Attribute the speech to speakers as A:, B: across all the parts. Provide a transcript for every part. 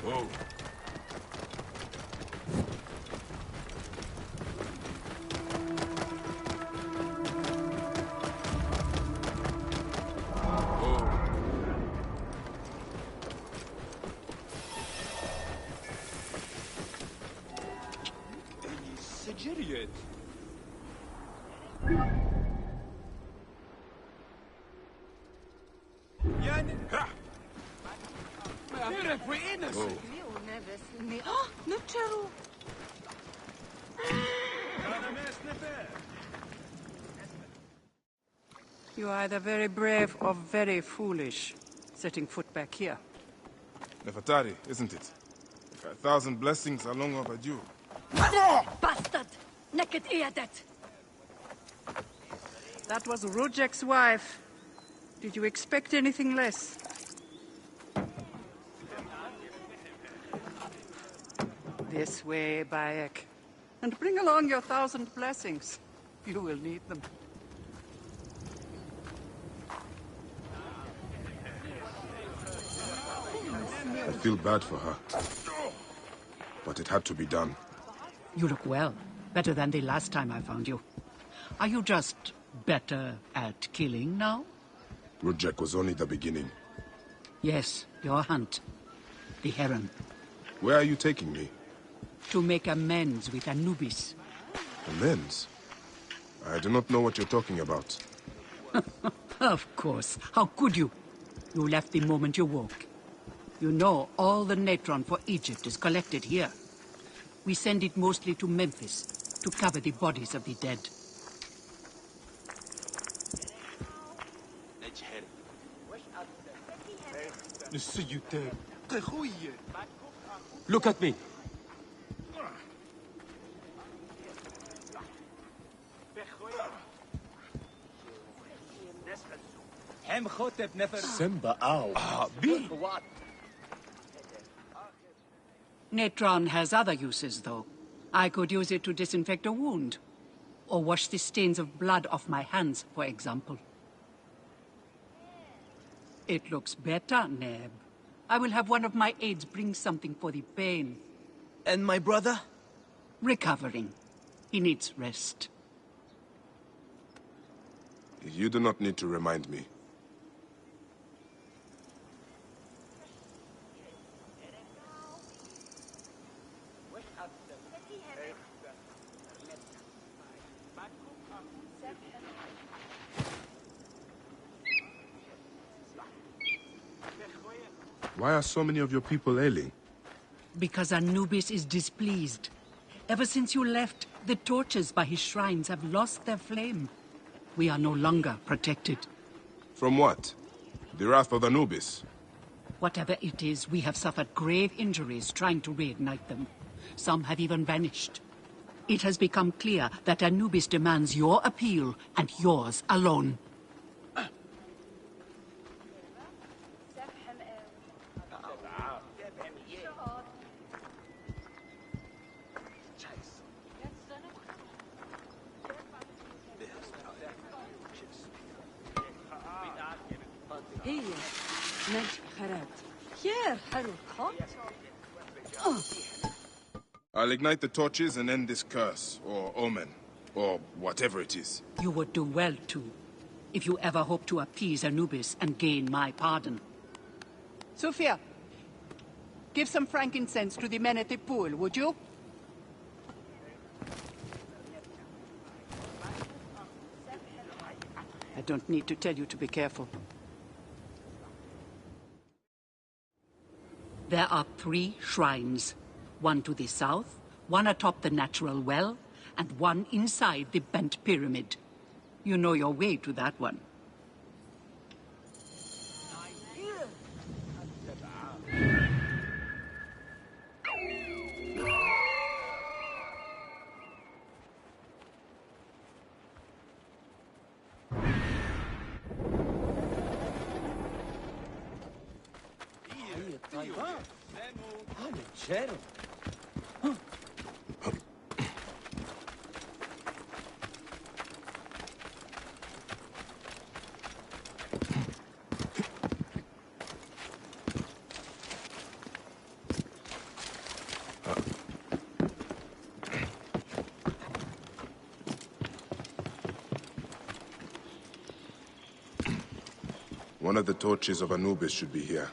A: Whoa.
B: سجريت يعني نعرف وين
C: نتشرو You are either very brave or very foolish, setting foot back here.
A: Nefertari, isn't it? 1,000 blessings are long overdue.
D: Bastard! Naked Eadet!
C: That was Rujek's wife. Did you expect anything less? This way, Bayek. And bring along your 1,000 blessings. You will need them.
A: I feel bad for her. But it had to be done.
C: You look well. Better than the last time I found you. Are you just better at killing now?
A: Rujek was only the beginning.
C: Yes, your hunt. The heron.
A: Where are you taking me?
C: To make amends with Anubis.
A: Amends? I do not know what you're talking about.
C: Of course. How could you? You left the moment you woke. You know all the natron for Egypt is collected here. We send it mostly to Memphis to cover the bodies of the dead.
B: Look at me.
E: Simba, ow.
C: Natron has other uses, though. I could use it to disinfect a wound. Or wash the stains of blood off my hands, for example. It looks better, Neb. I will have one of my aides bring something for the pain.
E: And my brother?
C: Recovering. He needs rest.
A: You do not need to remind me. Why are so many of your people ailing?
C: Because Anubis is displeased. Ever since you left, the torches by his shrines have lost their flame. We are no longer protected.
A: From what? The wrath of Anubis?
C: Whatever it is, we have suffered grave injuries trying to reignite them. Some have even vanished. It has become clear that Anubis demands your appeal, and yours alone.
A: I'll ignite the torches and end this curse, or omen, or whatever it is.
C: You would do well to, if you ever hope to appease Anubis and gain my pardon. Sophia, give some frankincense to the men at the pool, would you? I don't need to tell you to be careful. There are 3 shrines. One to the south, one atop the natural well, and one inside the bent pyramid. You know your way to that one.
A: One of the torches of Anubis should be here.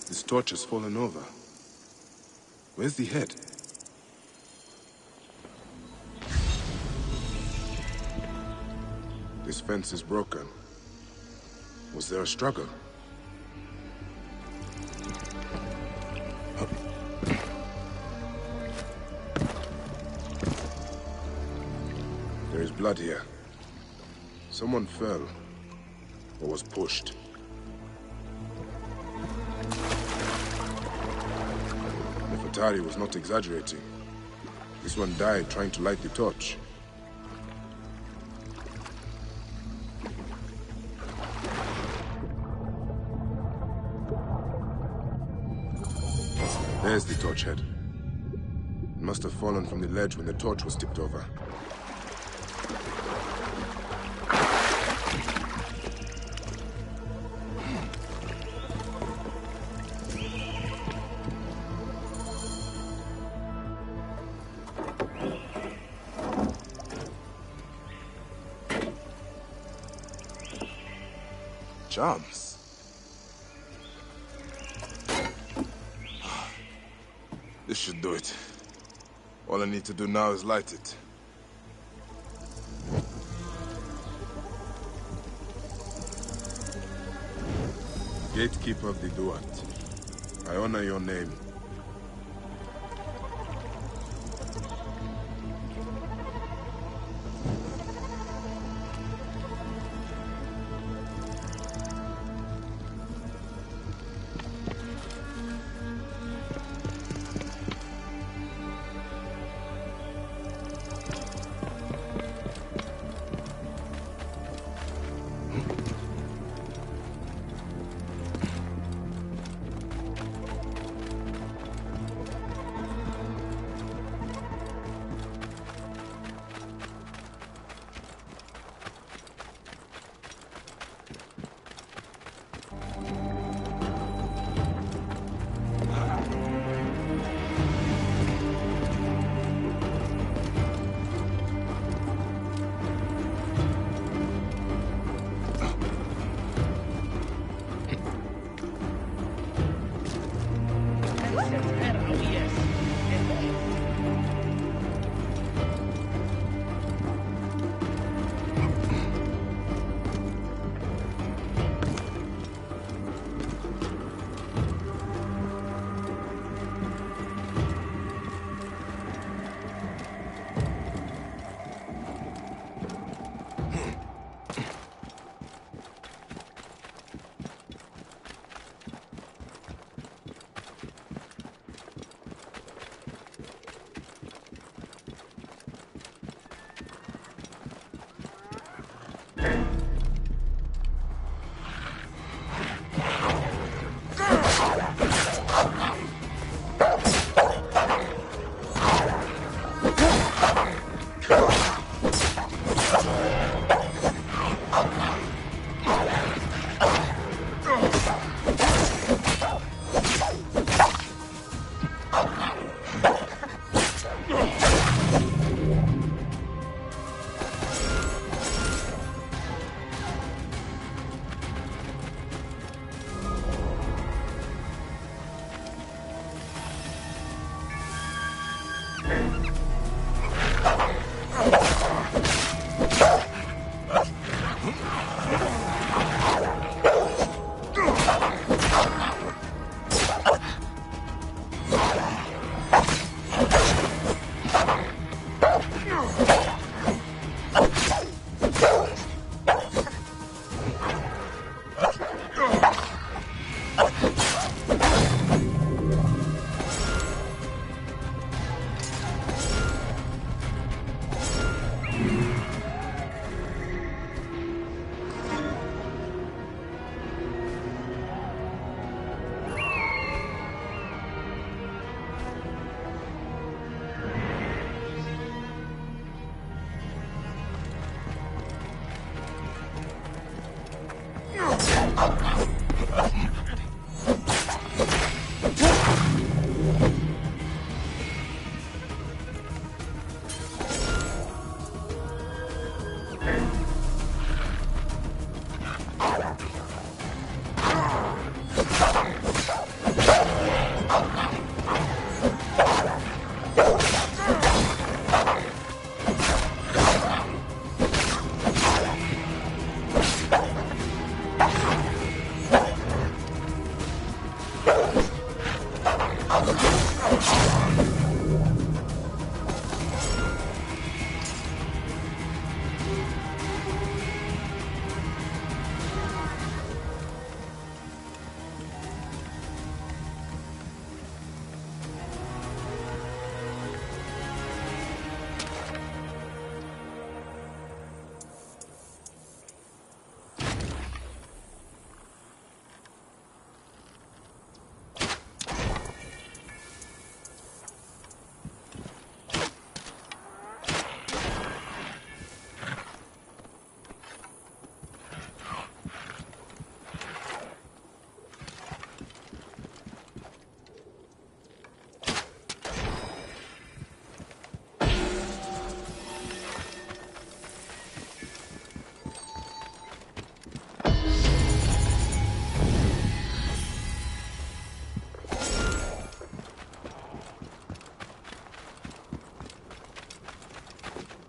A: This torch has fallen over. Where's the head? This fence is broken. Was there a struggle? There is blood here. Someone fell, or was pushed. Nefertari was not exaggerating. This one died trying to light the torch. There's the torch head. It must have fallen from the ledge when the torch was tipped over. Charms. This should do it. All I need to do now is light it. Gatekeeper of the Duat, I honor your name.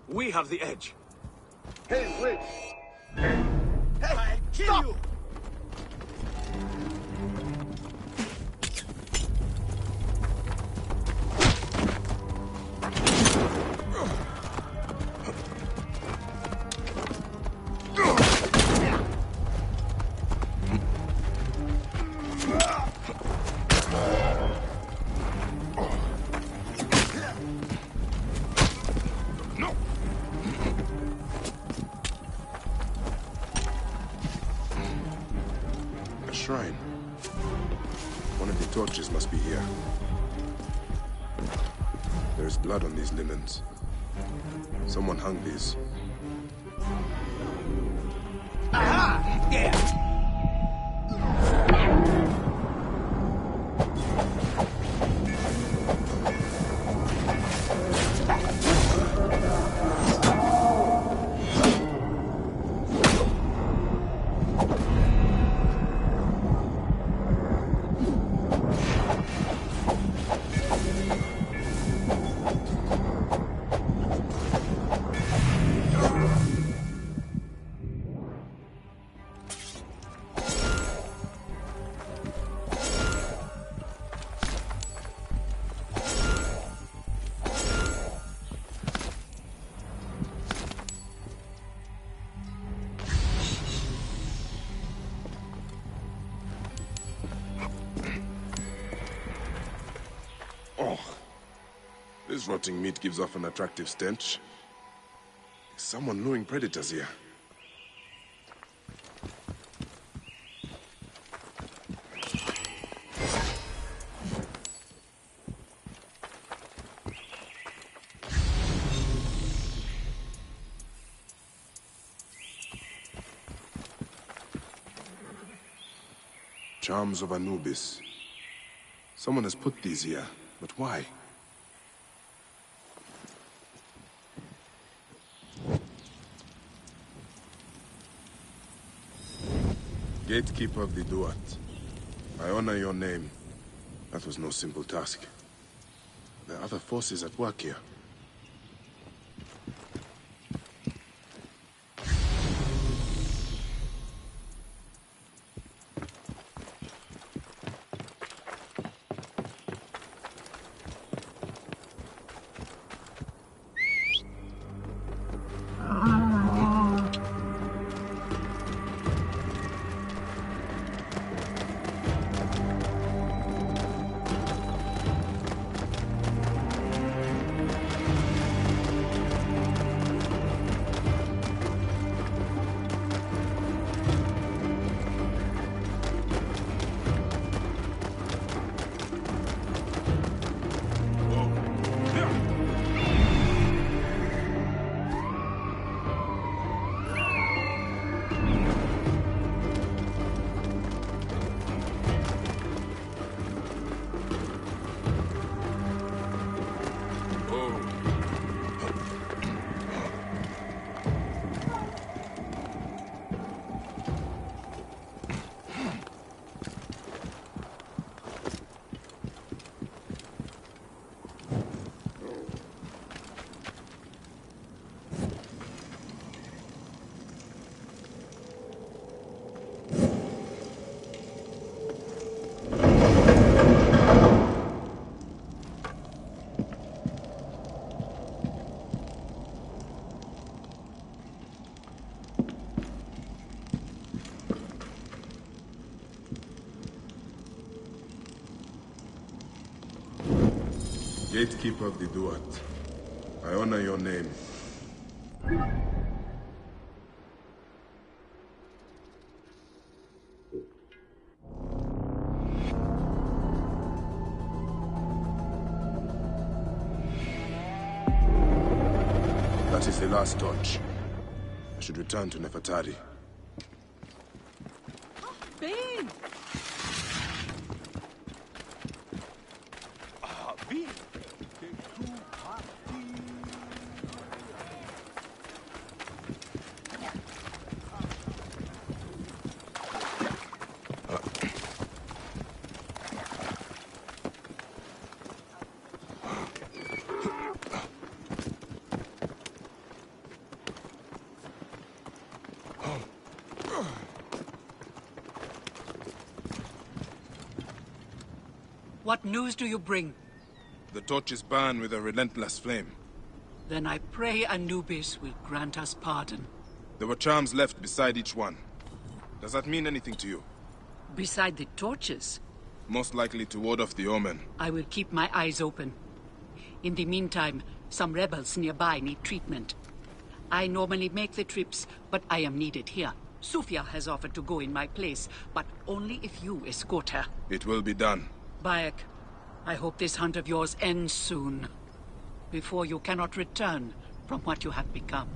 E: We have the edge.
B: Hey, wait! I'll kill you!
A: Shrine. One of the torches must be here. There is blood on these linens. Someone hung these.
E: Aha! Yeah!
A: This rotting meat gives off an attractive stench. Is someone luring predators here? Charms of Anubis. Someone has put these here, but why? Gatekeeper of the Duat, I honor your name. That was no simple task. There are other forces at work here. Gatekeeper of the Duat, I honor your name. That is the last torch. I should return to Nefertari.
D: Ben!
B: Ben!
C: What news do you bring?
A: The torch is burned with a relentless flame.
C: Then I pray Anubis will grant us pardon.
A: There were charms left beside each one. Does that mean anything to you?
C: Beside the torches,
A: Most likely to ward off the omen.
C: I will keep my eyes open. In the meantime, some rebels nearby need treatment. I normally make the trips, but I am needed here. Sufia has offered to go in my place, but only if you escort her.
A: It will be done.
C: Bayek, I hope this hunt of yours ends soon. Before you cannot return from what you have become.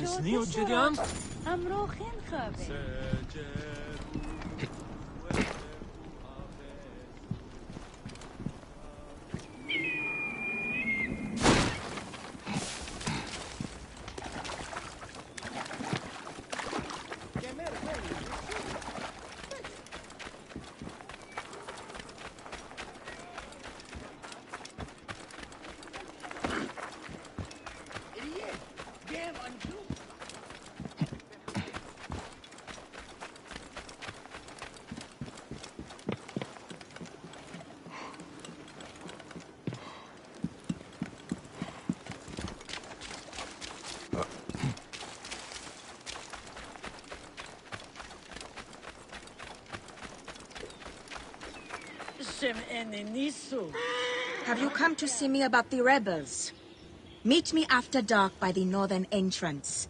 E: مسني وجديان
D: امرو خين خابه
F: Have you come to see me about the rebels? Meet me after dark by the northern entrance.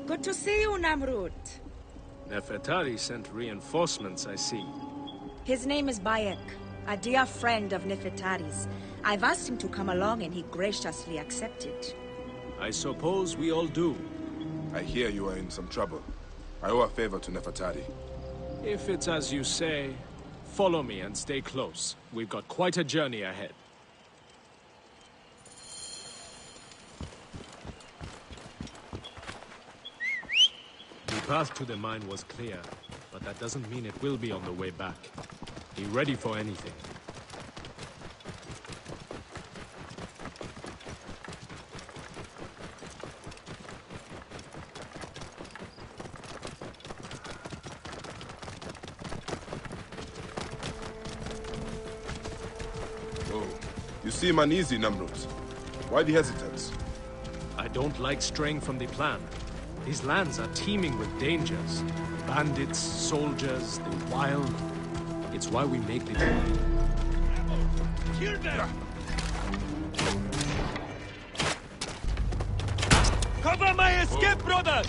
F: Good to see you, Namrud.
G: Nefertari sent reinforcements, I see.
F: His name is Bayek, a dear friend of Nefertari's. I've asked him to come along and he graciously accepted.
G: I suppose we all do.
A: I hear you are in some trouble. I owe a favor to Nefertari.
G: If it's as you say, follow me and stay close. We've got quite a journey ahead. The path to the mine was clear, but that doesn't mean it will be on the way back. Be ready for anything.
A: Oh, you seem uneasy, Namrud. Why the hesitance?
G: I don't like straying from the plan. These lands are teeming with dangers. Bandits, soldiers, the wild. It's why we make the journey.
B: Kill them! Cover my escape, brothers!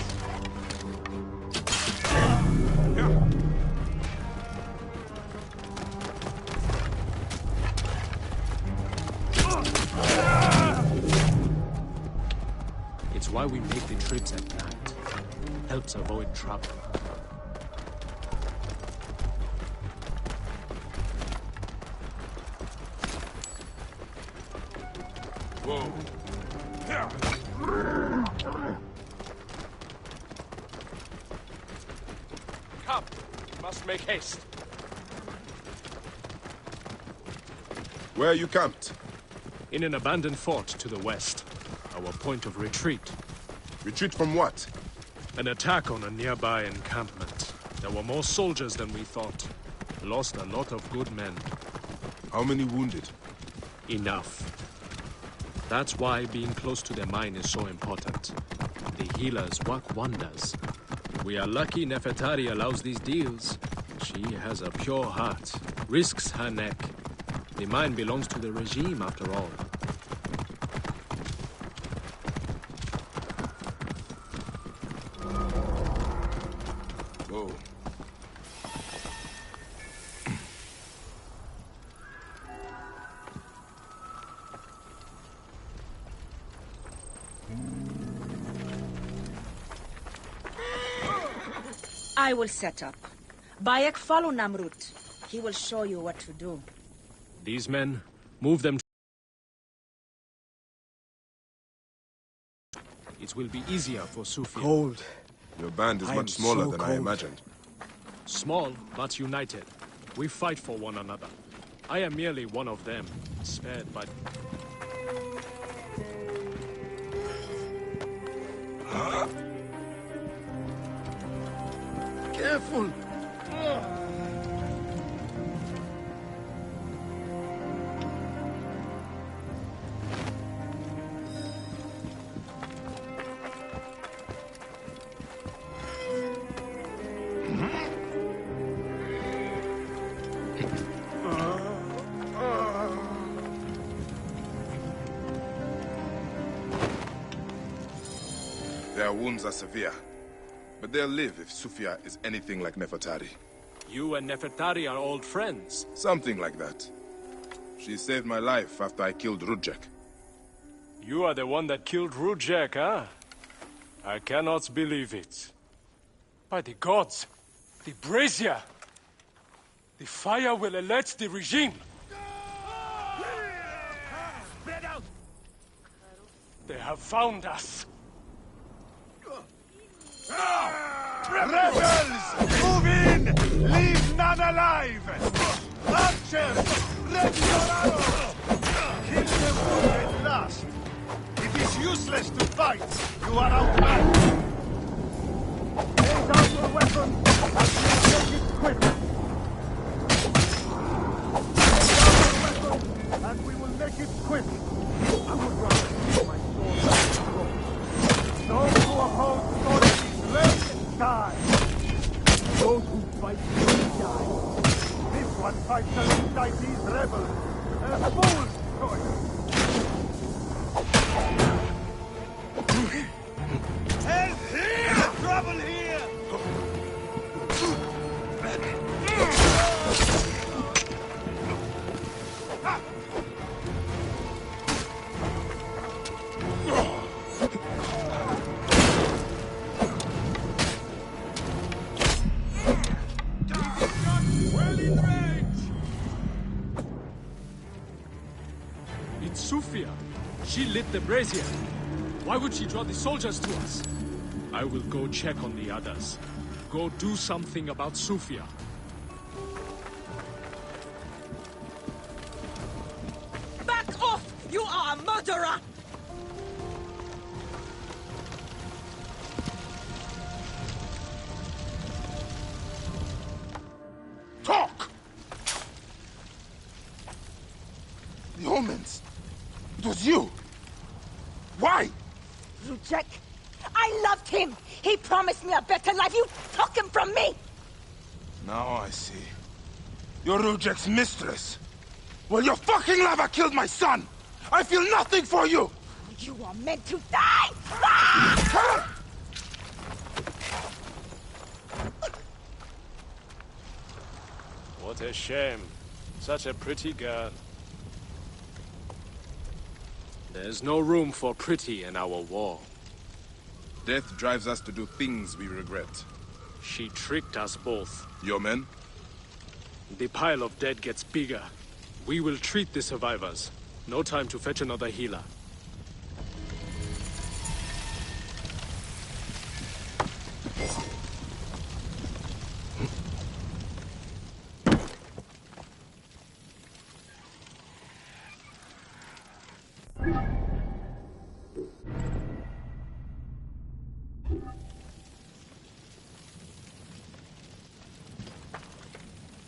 G: It's why we make the trips at night. Helps avoid trouble.
B: Whoa.
G: Come! We must make haste.
A: Where are you camped?
G: In an abandoned fort to the west. Our point of retreat.
A: Retreat from what?
G: An attack on a nearby encampment. There were more soldiers than we thought. Lost a lot of good men.
A: How many wounded?
G: Enough. That's why being close to the mine is so important. The healers work wonders. We are lucky Nefertari allows these deals. She has a pure heart. Risks her neck. The mine belongs to the regime after all.
A: Whoa.
F: I will set up. Bayek, follow Namrut. He will show you what to do.
G: These men, move them. It will be easier for Sufia.
E: Cold.
A: Your band is
E: I am
A: much smaller
E: so
A: than I
E: cold.
A: imagined.
G: Small, but united. We fight for one another. I am merely one of them, spared by...
A: Careful! Their wounds are severe, but they'll live if Sufia is anything like Nefertari.
G: You and Nefertari are old friends.
A: Something like that. She saved my life after I killed Rudjek.
G: You are the one that killed Rudjek, huh? I cannot believe it. By the gods, the brazier! The fire will alert the regime!
B: Spread out!
G: They have found us!
B: Rebels! Move in! Leave none alive! Archers! Ready your arrows! Kill them wounded last! It is useless to fight! You are outmatched! Take out your weapon and we will make it quick! Take out your weapon and we will make it quick! I would rather keep my sword than throw. Those who oppose authority, let die! Those who fight will die! This one fights alongside these rebels! A fool's choice! Help here! Trouble here! Well in range!
G: It's Sufia! She lit the brazier! Why would she draw the soldiers to us? I will go check on the others. Go do something about Sufia.
F: Back off! You are a murderer!
A: Talk! The omens! It was you! Why?
F: Rujek, I loved him! He promised me a better life! You took him from me!
A: Now I see. You're Rujek's mistress. Well, your fucking lava killed my son! I feel nothing for you!
F: You are meant to die! Ah!
G: What a shame. Such a pretty girl. There's no room for pretty in our war.
A: Death drives us to do things we regret.
G: She tricked us both.
A: Your men?
G: The pile of dead gets bigger. We will treat the survivors. No time to fetch another healer.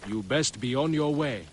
G: You best be on your way.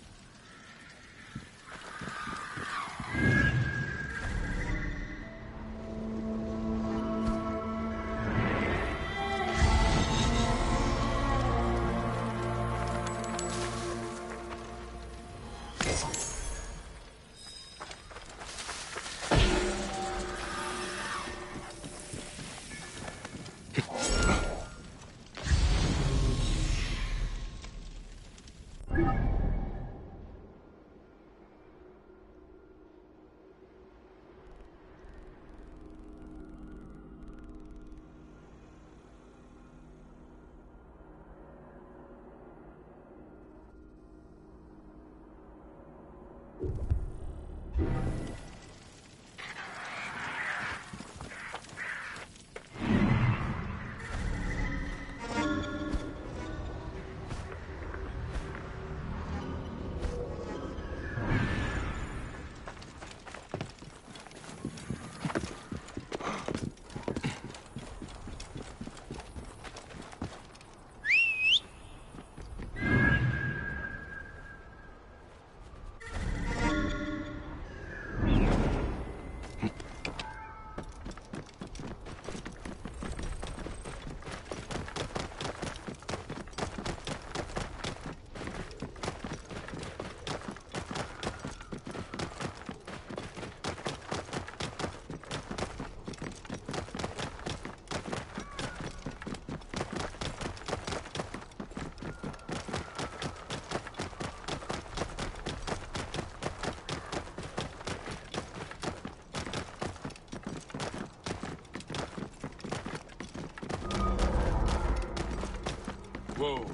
A: Whoa.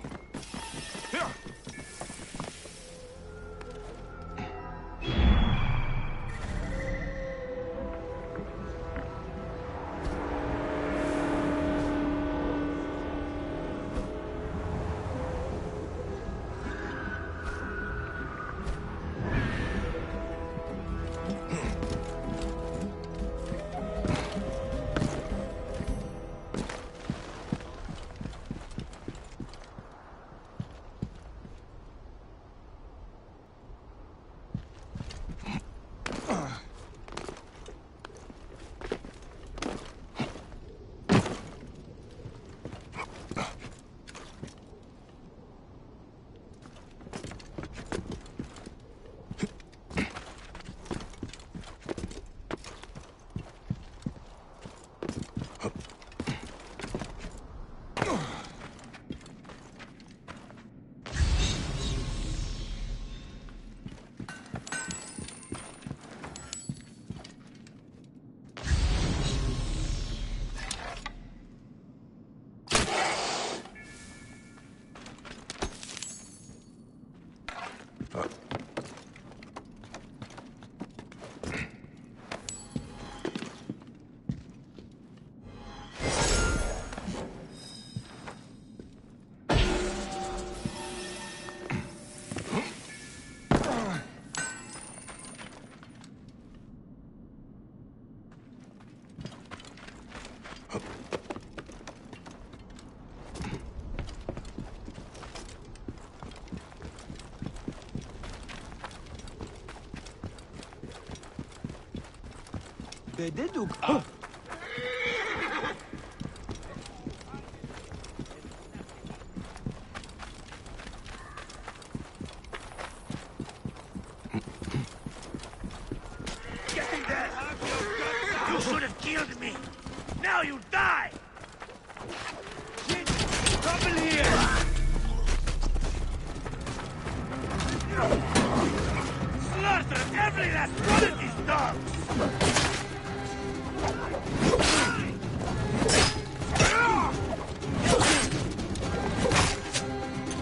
A: Here.
E: Bededuk.
B: death! You should have killed me! Now you die! Trouble here! Slaughter every last one of these dogs!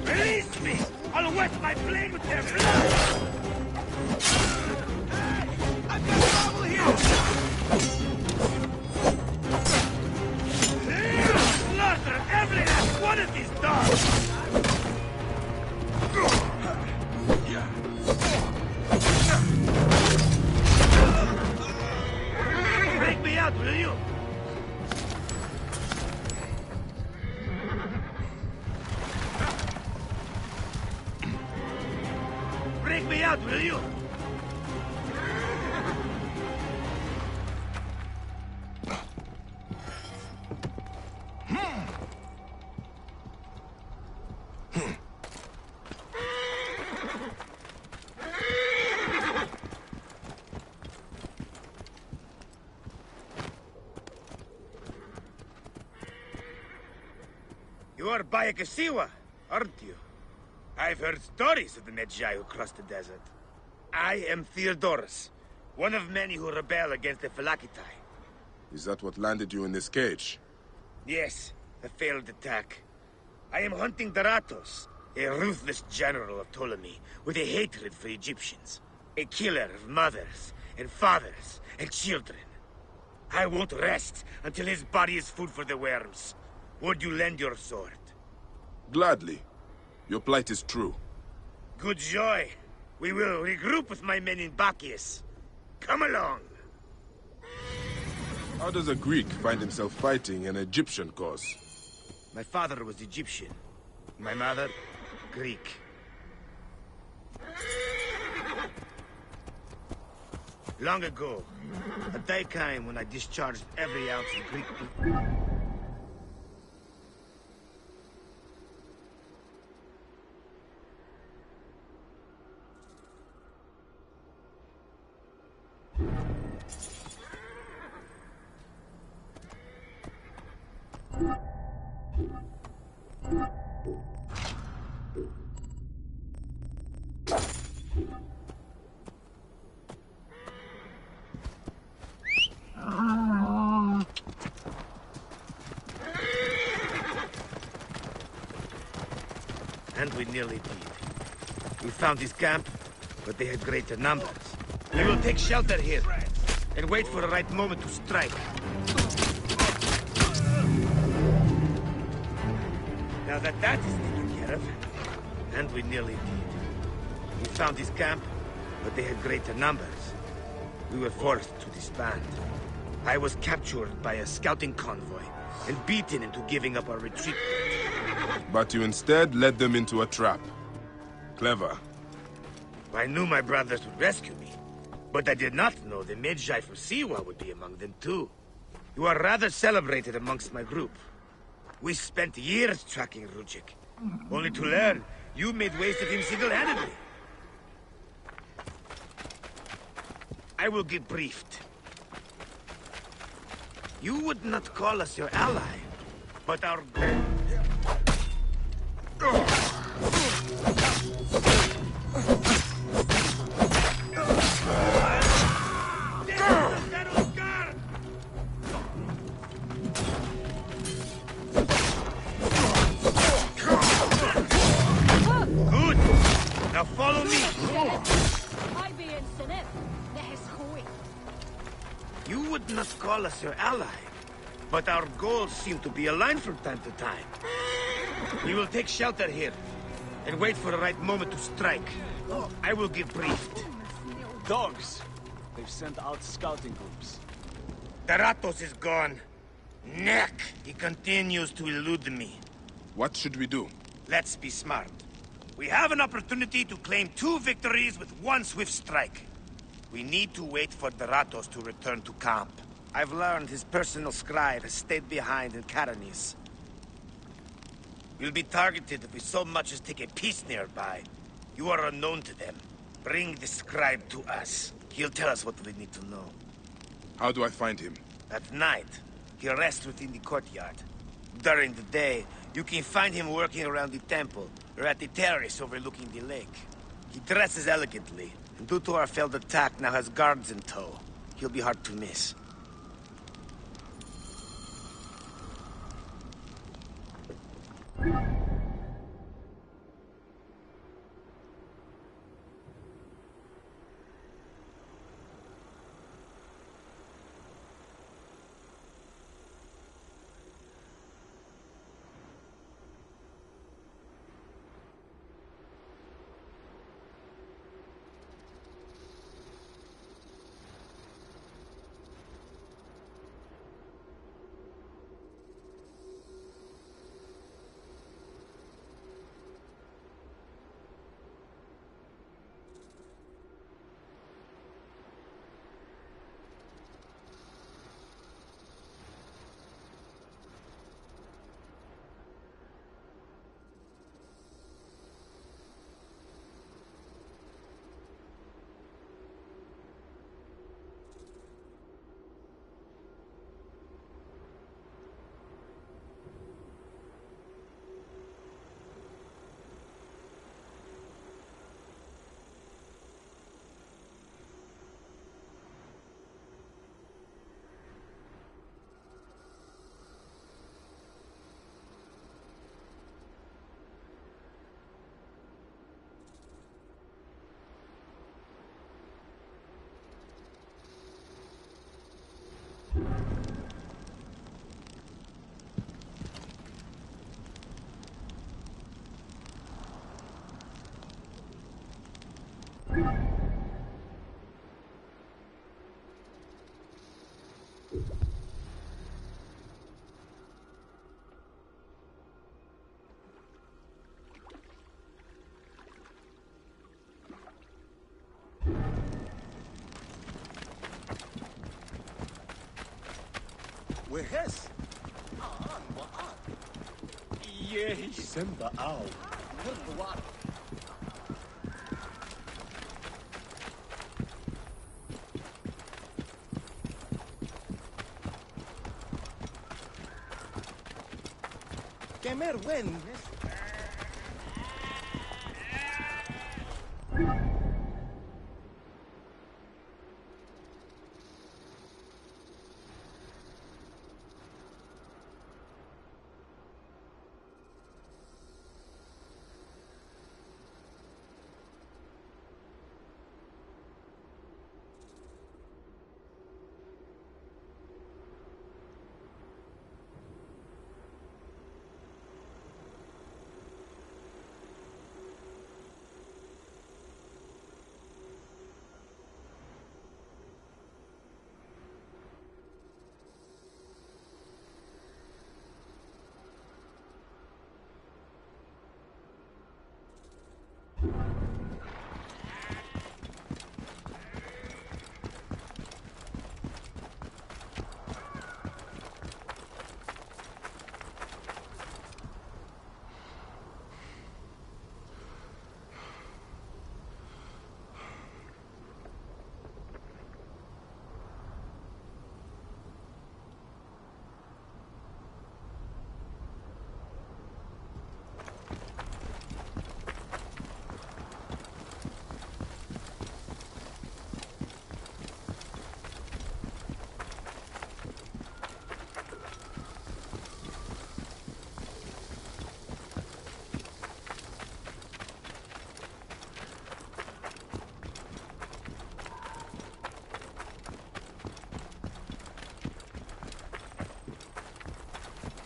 B: Release me! I'll wet my blade with their blood! I've got trouble here! Slaughter every last one of these dogs! Break me out, will you? Break me out, will you? You are Bayekasiwa, aren't you? I've heard stories of the Medjay who crossed the desert. I am Theodorus, one of many who rebel against the Phylakitai.
A: Is that what landed you in this cage?
B: Yes, a failed attack. I am hunting Daratos, a ruthless general of Ptolemy with a hatred for Egyptians. A killer of mothers and fathers and children. I won't rest until his body is food for the worms. Would you lend your sword?
A: Gladly. Your plight is true.
B: Good joy. We will regroup with my men in Bacchius. Come along.
A: How does a Greek find himself fighting an Egyptian cause?
B: My father was Egyptian. My mother, Greek. Long ago, a day came when I discharged every ounce of Greek blood. And we nearly did. We found his camp, but they had greater numbers. We will take shelter here, and wait for the right moment to strike. Now that is taken care of, and we nearly did. We found his camp, but they had greater numbers. We were forced to disband. I was captured by a scouting convoy, and beaten into giving up our retreat.
A: But you instead led them into a trap. Clever.
B: I knew my brothers would rescue me, but I did not know the Medjay from Siwa would be among them too. You are rather celebrated amongst my group. We spent years tracking Rujik, only to learn you made waste of him single-handedly. I will get briefed. You would not call us your ally, but our... Good! Now follow me! You would not call us your ally, but our goals seem to be aligned from time to time. We will take shelter here, and wait for the right moment to strike. I will get briefed.
E: Dogs. They've sent out scouting groups.
B: Daratos is gone. Neck! He continues to elude me.
A: What should we do?
B: Let's be smart. We have an opportunity to claim 2 victories with 1 swift strike. We need to wait for Daratos to return to camp. I've learned his personal scribe has stayed behind in Karanis. We'll be targeted if we so much as take a piece nearby. You are unknown to them. Bring the scribe to us. He'll tell us what we need to know.
A: How do I find him?
H: At night, he rests within the courtyard. During the day, you can find him working around the temple, or at the terrace overlooking the lake. He dresses elegantly, and due to our failed attack, now has guards in tow. He'll be hard to miss.
B: وهس
E: Simba Ow.
B: Kemer wen.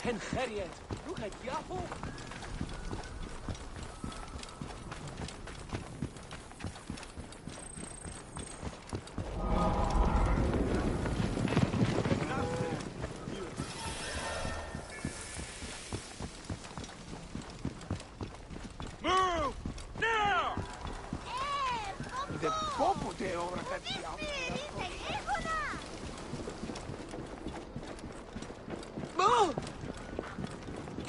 E: Hen Harriet. Look at Yapo.
B: Move! Now! De popo te ora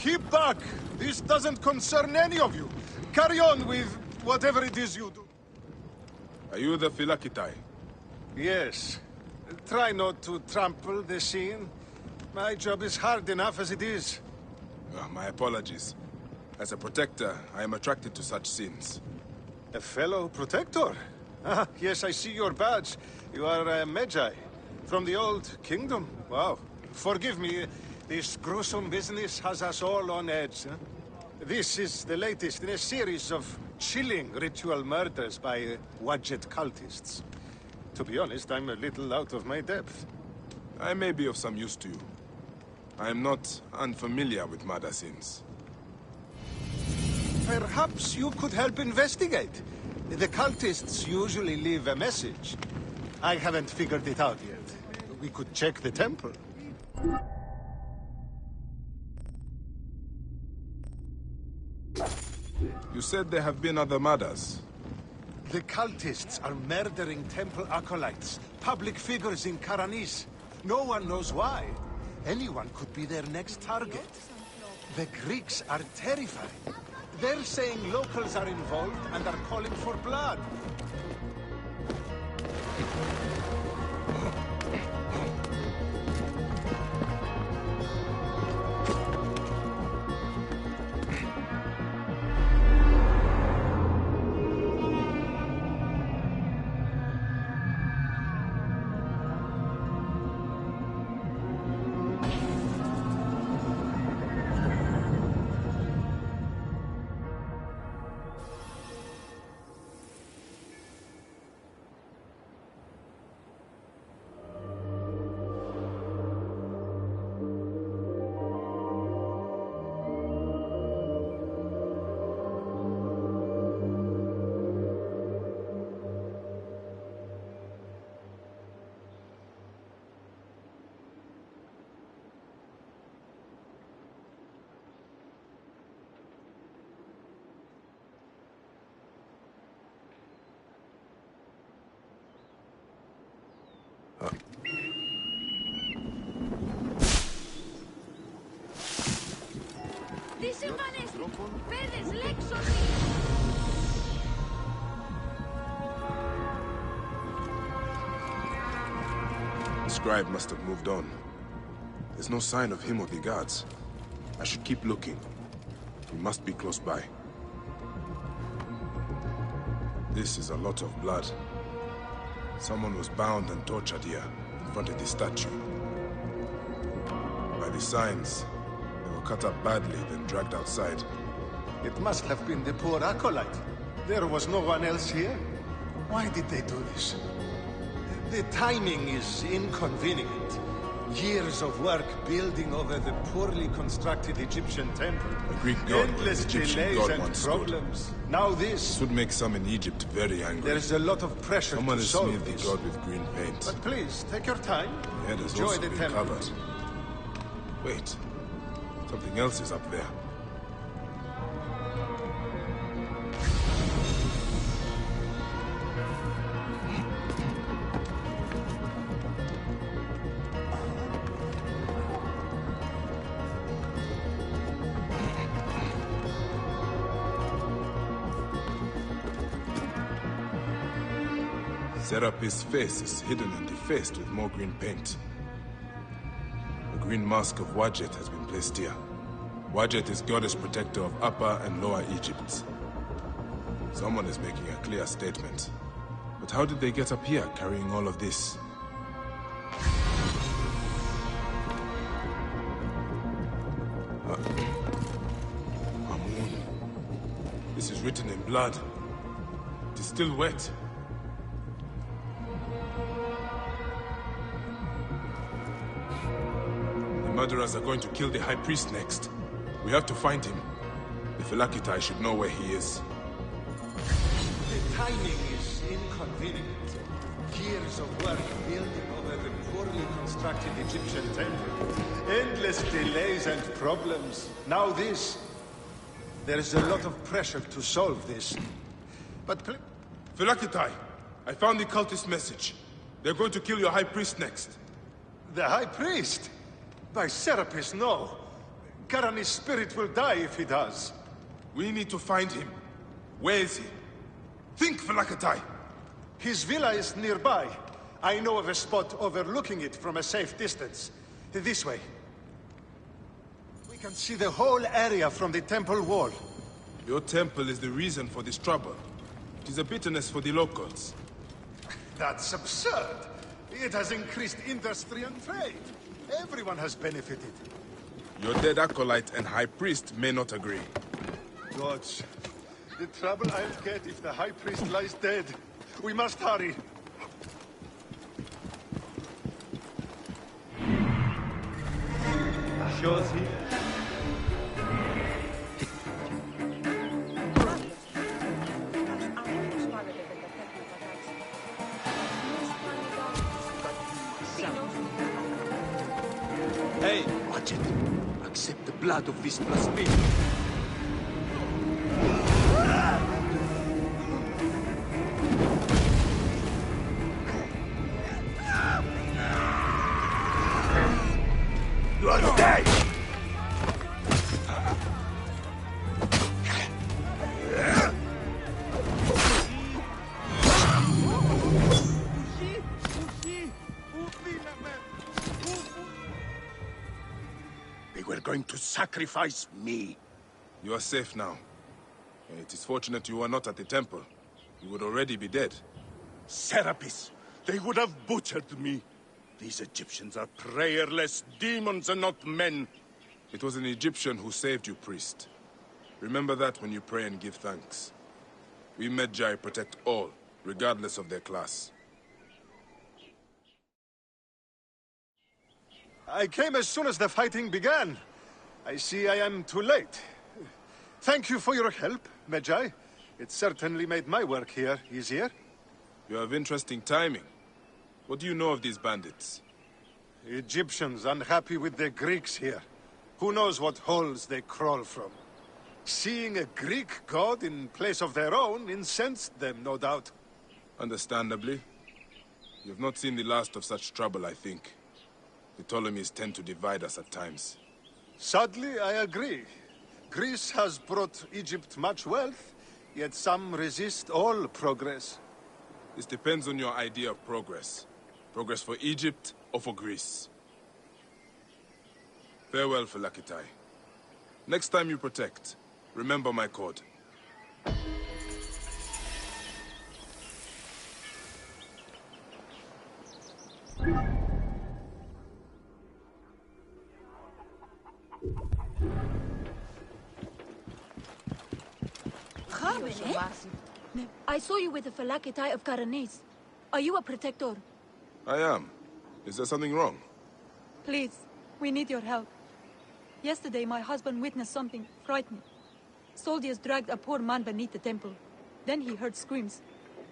A: Keep back! This doesn't concern any of you. Carry on with whatever it is you do. Are you the Philakitai?
B: Yes. Try not to trample the scene. My job is hard enough as it is.
A: My apologies. As a protector, I am attracted to such scenes.
B: A fellow protector? Ah, yes, I see your badge. You are a Magi. From the old kingdom. Wow. Forgive me, this gruesome business has us all on edge. Huh? This is the latest in a series of chilling ritual murders by Wadjet cultists. To be honest, I'm a little out of my depth.
A: I may be of some use to you. I am not unfamiliar with murder scenes.
B: Perhaps you could help investigate. The cultists usually leave a message. I haven't figured it out yet. We could check the temple.
A: You said there have been other murders.
B: The cultists are murdering temple acolytes, public figures in Karanis. No one knows why. Anyone could be their next target. The Greeks are terrified. They're saying locals are involved and are calling for blood.
A: The scribe must have moved on. There's no sign of him or the guards. I should keep looking. He must be close by. This is a lot of blood. Someone was bound and tortured here, in front of the statue. By the signs, they were cut up badly, then dragged outside.
B: It must have been the poor acolyte. There was no one else here. Why did they do this? The timing is inconvenient. Years of work building over the poorly constructed Egyptian temple.
A: A Greek god
B: Endless
A: where the Egyptian
B: delays
A: god
B: and
A: once
B: problems.
A: stood.
B: Now this.
A: This would make some in Egypt very angry.
B: There's a lot of pressure
A: Someone
B: to
A: has
B: solve
A: smeared the
B: this.
A: god with green paint.
B: But please, take your time.
A: The head has
B: Enjoy
A: also
B: the
A: been
B: temple.
A: covered. Wait. Something else is up there. Serapis' face is hidden and defaced with more green paint. The green mask of Wadjet has been placed here. Wadjet is goddess protector of Upper and Lower Egypt. Someone is making a clear statement. But how did they get up here carrying all of this? Amun. This is written in blood. It is still wet. The murderers are going to kill the High Priest next. We have to find him. The Phylakitai should know where he is.
B: The timing is inconvenient. Years of work building over the poorly constructed Egyptian temple. Endless delays and problems. Now this. There is a lot of pressure to solve this. But
A: Phylakitai! I found the cultist message. They're going to kill your High Priest next.
B: the High Priest? By Serapis, no. Karani's spirit will die if he does.
A: We need to find him. Where is he? Think, Phylakitai!
B: His villa is nearby. I know of a spot overlooking it from a safe distance. This way. We can see the whole area from the temple wall.
A: Your temple is the reason for this trouble. It is a bitterness for the locals.
B: That's absurd. It has increased industry and trade. Everyone has benefited.
A: Your dead acolyte and high priest may not agree.
B: Gods, the trouble I'll get if the high priest lies dead. We must hurry.
I: Shows here.
E: Hey, watch it. Accept the blood of this blasphemer.
H: You are dead!
B: They were going to sacrifice me.
A: You are safe now. It is fortunate you are not at the temple. You would already be dead.
B: Serapis, they would have butchered me. These Egyptians are prayerless demons and not men.
A: It was an Egyptian who saved you, priest. Remember that when you pray and give thanks. We Magi protect all, regardless of their class.
B: I came as soon as the fighting began. I see I am too late. Thank you for your help, Magi. It certainly made my work here easier.
A: You have interesting timing. What do you know of these bandits?
B: Egyptians unhappy with the Greeks here. Who knows what holes they crawl from? Seeing a Greek god in place of their own incensed them, no doubt.
A: Understandably. You have not seen the last of such trouble, I think. The Ptolemies tend to divide us at times.
B: Sadly, I agree. Greece has brought Egypt much wealth, yet some resist all progress.
A: This depends on your idea of progress. Progress for Egypt or for Greece. Farewell, Phylakitai. Next time you protect, remember my code.
J: I saw you with the Phylakitai of Karanes. Are you a protector?
A: I am. Is there something wrong?
J: Please, we need your help. Yesterday, my husband witnessed something frightening. Soldiers dragged a poor man beneath the temple. Then he heard screams.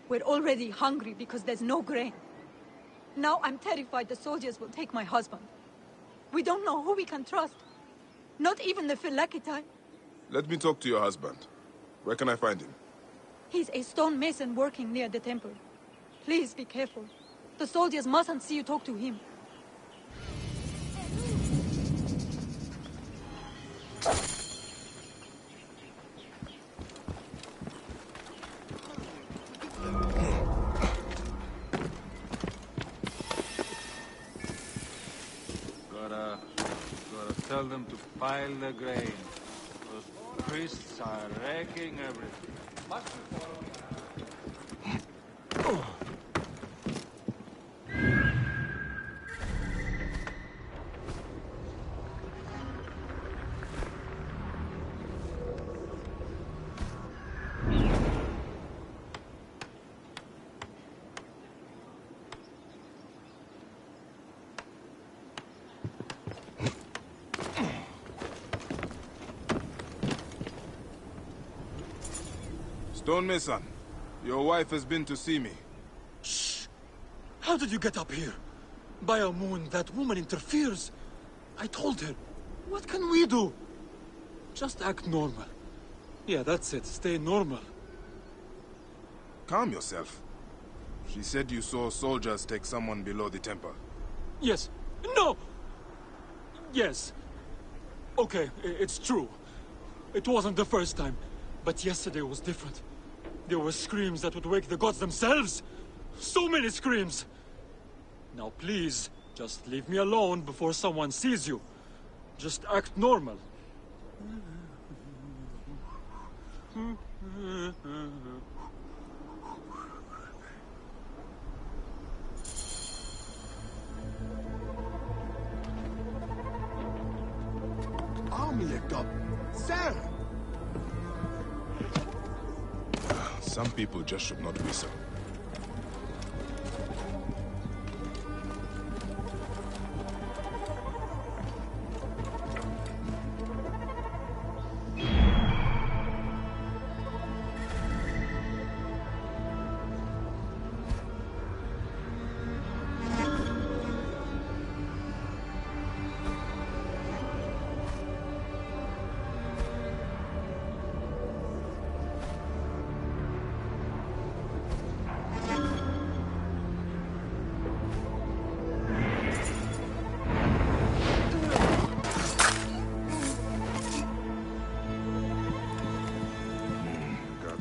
J: We're already hungry because there's no grain. Now I'm terrified the soldiers will take my husband. We don't know who we can trust. Not even the Phylakitai.
A: Let me talk to your husband. Where can I find him?
J: He's a stonemason working near the temple. Please be careful. The soldiers mustn't see you talk to him.
I: Gotta tell them to pile the grain. Those priests are wrecking everything.
A: Stonemason, your wife has been to see me.
K: Shh! How did you get up here? By a moon, that woman interferes. I told her. What can we do? Just act normal. Yeah, that's it. Stay normal.
A: Calm yourself. She said you saw soldiers take someone below the temple.
K: Yes. No! Yes. Okay, it's true. It wasn't the first time. But yesterday was different. There were screams that would wake the gods themselves. So many screams. Now please, just leave me alone before someone sees you. Just act normal.
B: Army licked up. Sir!
A: Some people just should not whistle.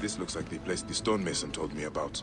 A: This looks like the place the stonemason told me about.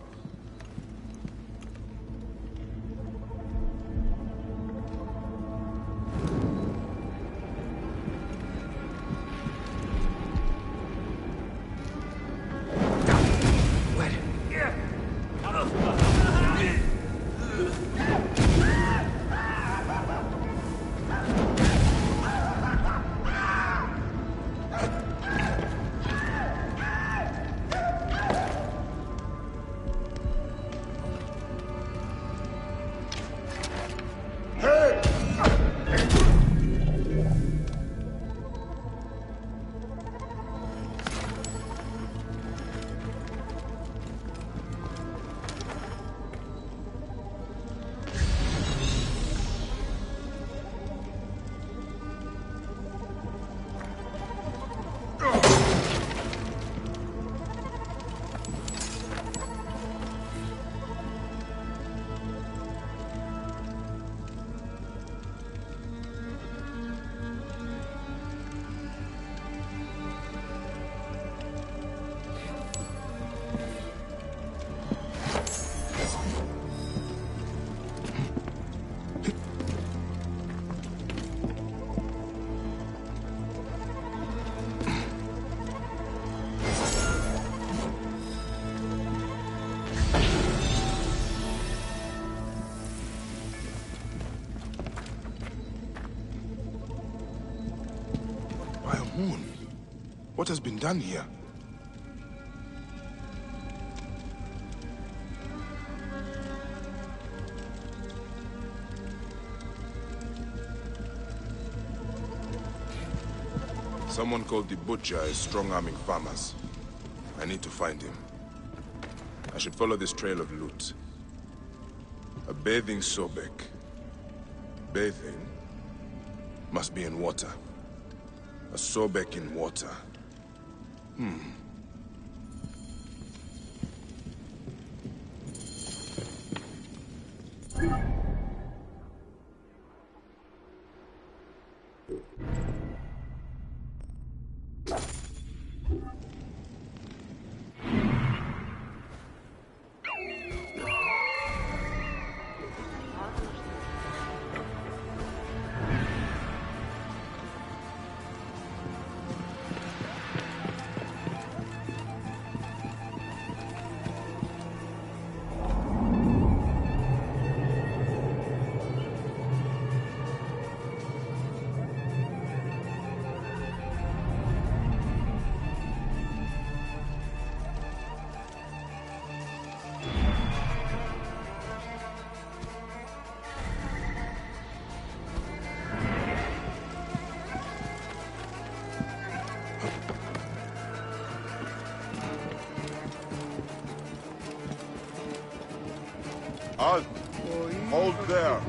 A: What has been done here? Someone called the Butcher is strong-arming farmers. I need to find him. I should follow this trail of loot. A bathing Sobek. Bathing must be in water. A Sobek in water.
B: Halt! Hold there!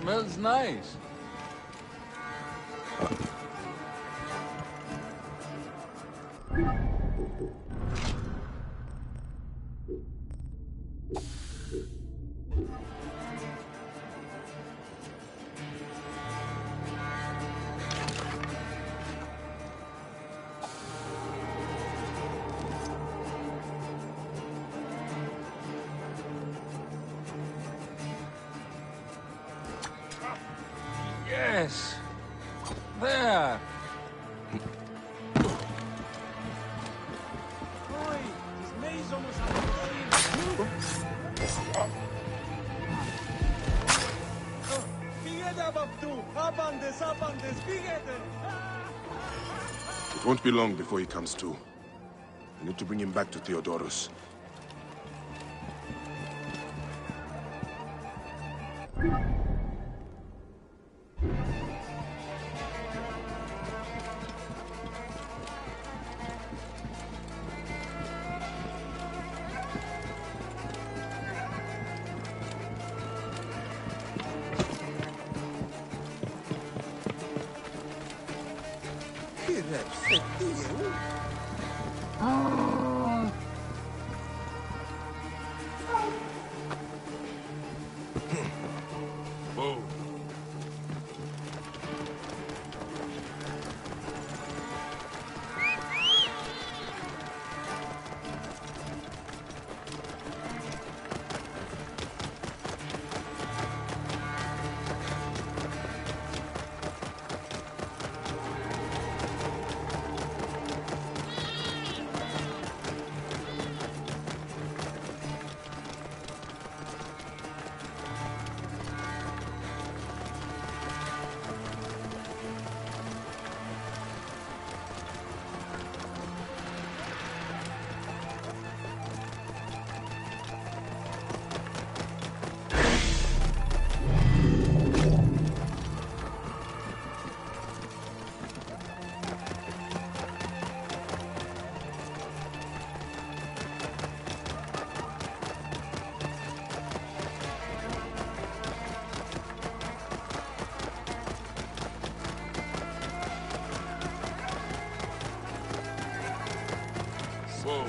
I: Smells nice. Yes. There.
A: It won't be long before he comes to. I need to bring him back to Theodorus. Whoa.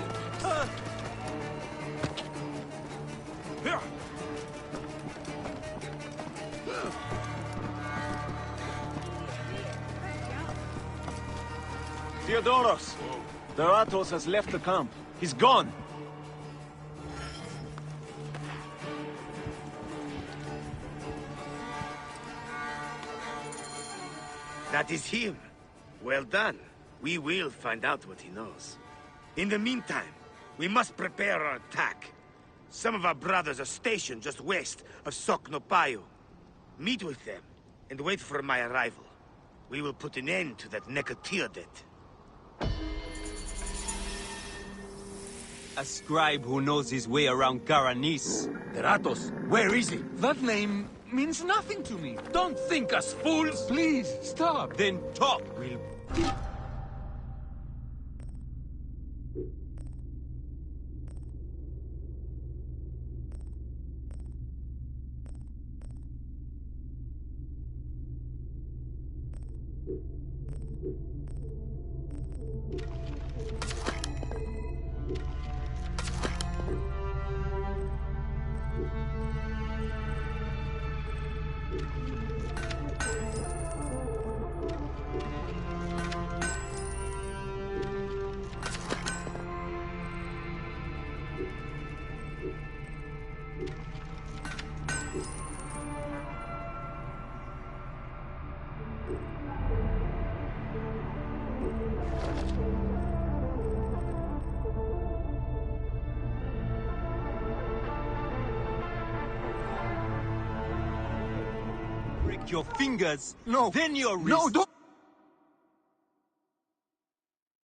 E: Theodoros! Deratos has left the camp. He's gone!
H: That is him. Well done. We will find out what he knows. In the meantime, we must prepare our attack. Some of our brothers are stationed just west of Soknopayu. Meet with them, and wait for my arrival. We will put an end to that Nekatiodet.
E: A scribe who knows his way around Karanis.
K: Deratos, where is he?
I: That name means nothing to me. Don't think us fools. Please, stop.
E: Then talk. We'll... Break your fingers.
K: No.
E: Then your wrist.
K: No, don't.